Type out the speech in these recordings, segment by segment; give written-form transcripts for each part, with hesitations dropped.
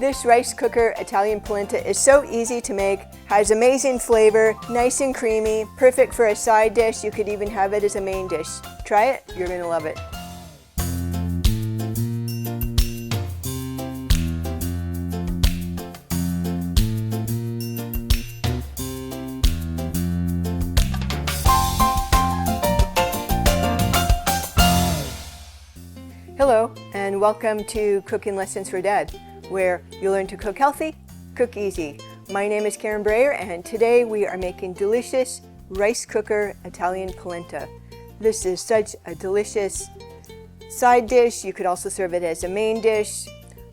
This rice cooker Italian polenta is so easy to make, has amazing flavor, nice and creamy, perfect for a side dish. You could even have it as a main dish. Try it, you're going to love it. Hello, and welcome to Cooking Lessons for Dad, where you learn to cook healthy, cook easy. My name is Karen Breyer, and today we are making delicious rice cooker Italian polenta. This is such a delicious side dish. You could also serve it as a main dish.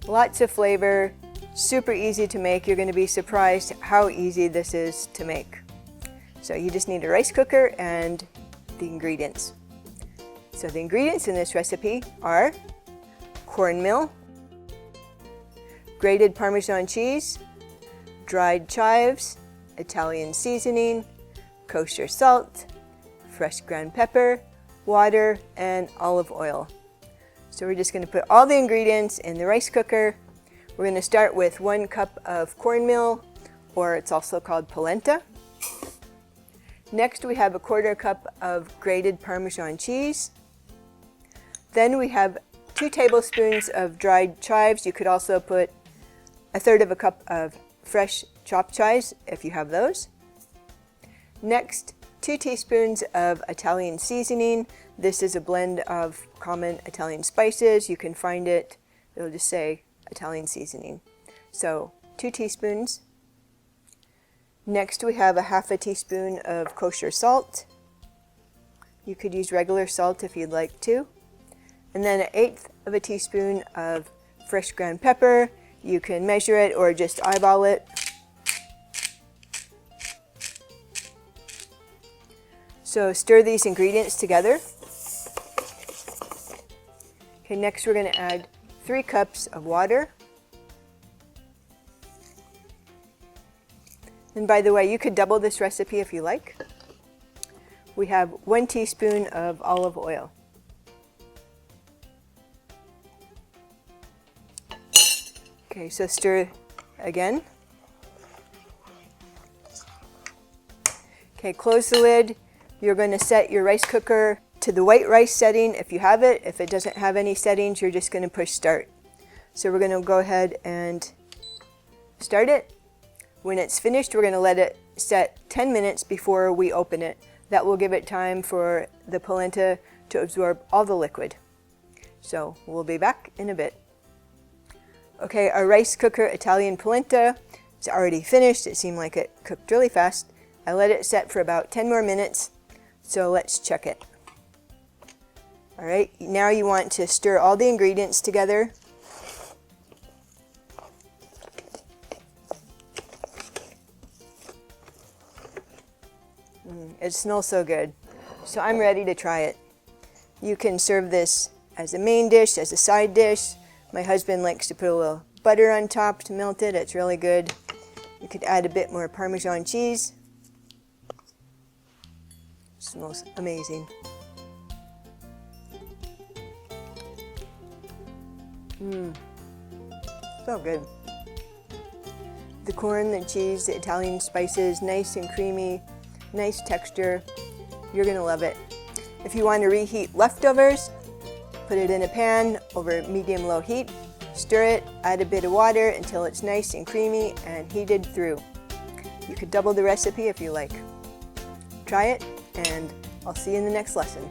Lots of flavor, super easy to make. You're going to be surprised how easy this is to make. So you just need a rice cooker and the ingredients. So the ingredients in this recipe are cornmeal, grated Parmesan cheese, dried chives, Italian seasoning, kosher salt, fresh ground pepper, water, and olive oil. So we're just going to put all the ingredients in the rice cooker. We're going to start with 1 cup of cornmeal, or it's also called polenta. Next we have a 1/4 cup of grated Parmesan cheese. Then we have 2 tablespoons of dried chives. You could also put 1/3 cup of fresh chopped chives if you have those. Next, 2 teaspoons of Italian seasoning. This is a blend of common Italian spices. You can find it, it'll just say Italian seasoning. So 2 teaspoons. Next we have a 1/2 teaspoon of kosher salt. You could use regular salt if you'd like to. And then 1/8 teaspoon of fresh ground pepper. You can measure it or just eyeball it. So stir these ingredients together. Okay, next we're going to add 3 cups of water. And by the way, you could double this recipe if you like. We have 1 teaspoon of olive oil. Okay, so stir again. Okay, close the lid. You're going to set your rice cooker to the white rice setting if you have it. If it doesn't have any settings, you're just going to push start. So we're going to go ahead and start it. When it's finished, we're going to let it set 10 minutes before we open it. That will give it time for the polenta to absorb all the liquid. So we'll be back in a bit. Okay, our rice cooker Italian polenta is already finished. It seemed like it cooked really fast. I let it set for about 10 more minutes, so let's check it. All right, now you want to stir all the ingredients together. It smells so good. So I'm ready to try it. You can serve this as a main dish, as a side dish. My husband likes to put a little butter on top to melt it. It's really good. You could add a bit more Parmesan cheese. It smells amazing. So good. The corn, the cheese, the Italian spices, nice and creamy, nice texture. You're gonna love it. If you want to reheat leftovers, put it in a pan over medium-low heat, stir it, add a bit of water until it's nice and creamy and heated through. You could double the recipe if you like. Try it, and I'll see you in the next lesson.